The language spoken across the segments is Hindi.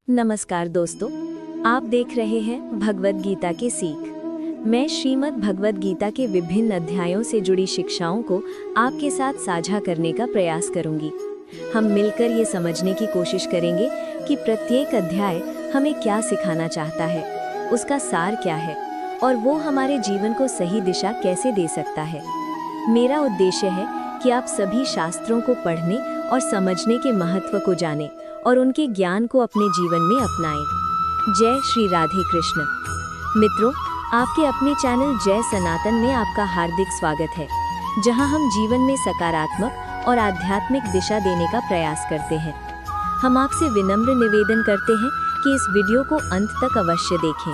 नमस्कार दोस्तों, आप देख रहे हैं भगवत गीता की सीख। मैं श्रीमद् भगवत गीता के विभिन्न अध्यायों से जुड़ी शिक्षाओं को आपके साथ साझा करने का प्रयास करूंगी। हम मिलकर ये समझने की कोशिश करेंगे कि प्रत्येक अध्याय हमें क्या सिखाना चाहता है, उसका सार क्या है और वो हमारे जीवन को सही दिशा कैसे दे सकता है। मेरा उद्देश्य है कि आप सभी शास्त्रों को पढ़ने और समझने के महत्व को जानें और उनके ज्ञान को अपने जीवन में अपनाएं। जय श्री राधे कृष्ण। मित्रों, आपके अपने चैनल जय सनातन में आपका हार्दिक स्वागत है, जहां हम जीवन में सकारात्मक और आध्यात्मिक दिशा देने का प्रयास करते हैं। हम आपसे विनम्र निवेदन करते हैं कि इस वीडियो को अंत तक अवश्य देखें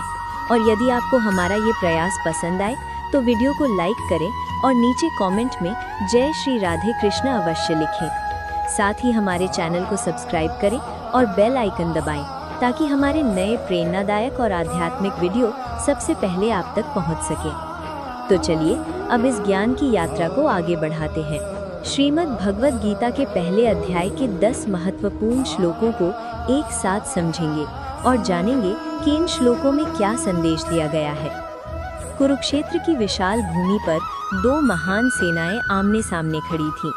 और यदि आपको हमारा ये प्रयास पसंद आए तो वीडियो को लाइक करें और नीचे कमेंट में जय श्री राधे कृष्ण अवश्य लिखें। साथ ही हमारे चैनल को सब्सक्राइब करें और बेल आइकन दबाएं ताकि हमारे नए प्रेरणादायक और आध्यात्मिक वीडियो सबसे पहले आप तक पहुंच सके। तो चलिए अब इस ज्ञान की यात्रा को आगे बढ़ाते हैं। श्रीमद् भगवत गीता के पहले अध्याय के 10 महत्वपूर्ण श्लोकों को एक साथ समझेंगे और जानेंगे कि इन श्लोकों में क्या संदेश दिया गया है। कुरुक्षेत्र की विशाल भूमि पर दो महान सेनाएं आमने सामने खड़ी थीं।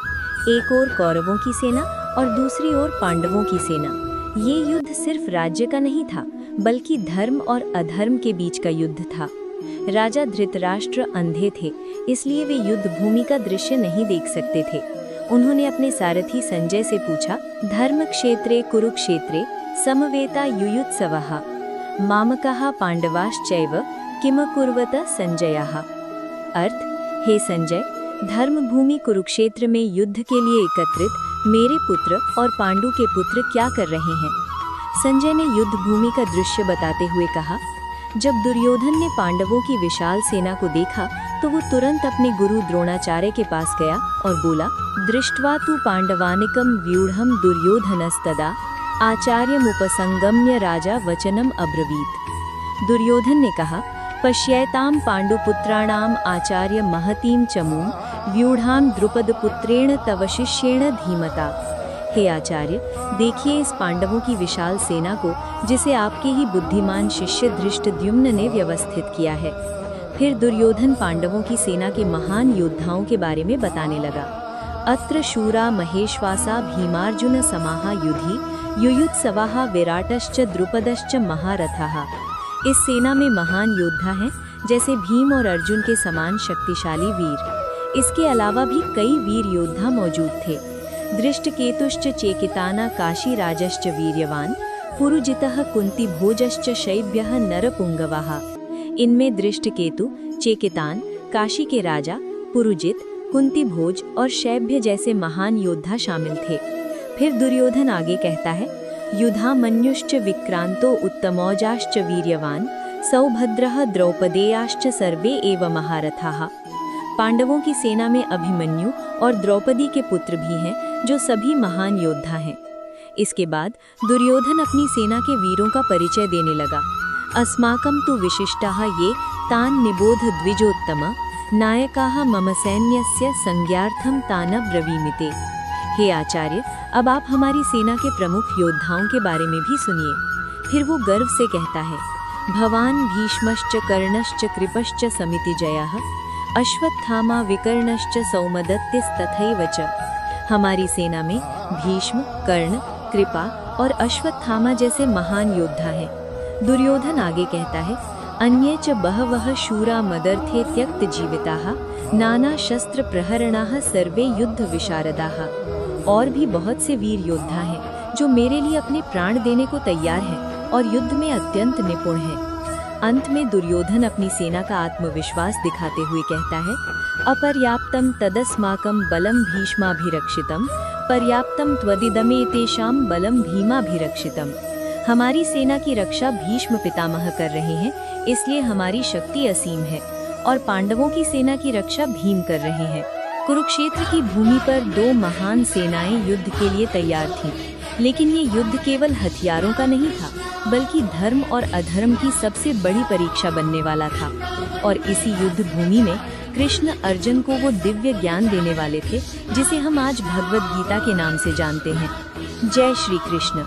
एक ओर कौरवों की सेना और दूसरी ओर पांडवों की सेना। ये युद्ध सिर्फ राज्य का नहीं था, बल्कि धर्म और अधर्म के बीच का युद्ध था। राजा धृतराष्ट्र अंधे थे, इसलिए वे युद्ध भूमि का दृश्य नहीं देख सकते थे। उन्होंने अपने सारथी संजय से पूछा, धर्म क्षेत्रे कुरुक्षेत्रे समवेता युयुत्सवः मामकाः पांडवाश्चैव किम कुर्वत संजयः। अर्थ, हे संजय, धर्म भूमि कुरुक्षेत्र में युद्ध के लिए एकत्रित मेरे पुत्र और पांडु के पुत्र क्या कर रहे हैं। संजय ने युद्ध भूमि का दृश्य बताते हुए कहा, जब दुर्योधन ने पांडवों की विशाल सेना को देखा तो वो तुरंत अपने गुरु द्रोणाचार्य के पास गया और बोला, दृष्ट्वा तु पांडवानिकम व्यूढ़म दुर्योधनस्तदा आचार्यमुपसंगम्य राजा वचनम अब्रवीत। दुर्योधन ने कहा, पश्यैताम पांडुपुत्राणाम आचार्य महतीम चमूम व्यूढ़ाम द्रुपदपुत्रेण तव शिष्येण धीमता। हे आचार्य, देखिए इस पांडवों की विशाल सेना को, जिसे आपके ही बुद्धिमान शिष्य धृष्टद्युम्न ने व्यवस्थित किया है। फिर दुर्योधन पांडवों की सेना के महान योद्धाओं के बारे में बताने लगा। अत्र शूरा महेश्वासा भीमार्जुन समाहा युधि युयुत्सवाः विराटश्च द्रुपदश्च महारथः। इस सेना में महान योद्धा हैं, जैसे भीम और अर्जुन के समान शक्तिशाली वीर। इसके अलावा भी कई वीर योद्धा मौजूद थे। दृष्टकेतुश्च चेकिताना काशीराजश्च वीर्यवान पुरुजितः कुंतीभोजश्च शैब्यः नरपुंगवः। इनमें दृष्टकेतु, चेकितान, काशी के राजा, पुरुजित, कुंतीभोज और शैब्य जैसे महान योद्धा शामिल थे। फिर दुर्योधन आगे कहता है, युधामन्युश्च विक्रांतो उत्तमौजाश्च वीर्यवान सौभद्रः द्रौपदेयाश्च सर्वे एव महारथाः। पांडवों की सेना में अभिमन्यु और द्रौपदी के पुत्र भी हैं, जो सभी महान योद्धा हैं। इसके बाद दुर्योधन अपनी सेना के वीरों का परिचय देने लगा। अस्माकं तु विशिष्टाः ये तान् निबोध द्विजोत्तम नायकाः मम सैन्यस्य संज्ञार्थं तान् ब्रवीमिते। हे आचार्य, अब आप हमारी सेना के प्रमुख योद्धाओं के बारे में भी सुनिए। फिर वो गर्व से कहता है, भवान भीष्मश्च कर्णश्च कृपश्च समितिजयः अश्वत्थामा विकर्णश्च सौमदत्तिस्तथैव च। हमारी सेना में भीष्म, कर्ण, कृपा और अश्वत्थामा जैसे महान योद्धा हैं। दुर्योधन आगे कहता है, अन्ये च बहवः शूरा मदर्थे त्यक्त जीविताः नाना शस्त्र प्रहरणाः सर्वे युद्ध विशारदाः। और भी बहुत से वीर योद्धा हैं, जो मेरे लिए अपने प्राण देने को तैयार हैं और युद्ध में अत्यंत निपुण हैं। अंत में दुर्योधन अपनी सेना का आत्मविश्वास दिखाते हुए कहता है, अपर्याप्तम तदस्माकं बलम भीष्माभिरक्षितम पर्याप्तम त्वदिदमेतेषां बलम भीमाभिरक्षितम। हमारी सेना की रक्षा भीष्म पितामह कर रहे हैं, इसलिए हमारी शक्ति असीम है, और पांडवों की सेना की रक्षा भीम कर रहे हैं। कुरुक्षेत्र की भूमि पर दो महान सेनाएं युद्ध के लिए तैयार थीं, लेकिन ये युद्ध केवल हथियारों का नहीं था, बल्कि धर्म और अधर्म की सबसे बड़ी परीक्षा बनने वाला था। और इसी युद्ध भूमि में कृष्ण अर्जुन को वो दिव्य ज्ञान देने वाले थे, जिसे हम आज भगवत गीता के नाम से जानते हैं। जय श्री कृष्ण।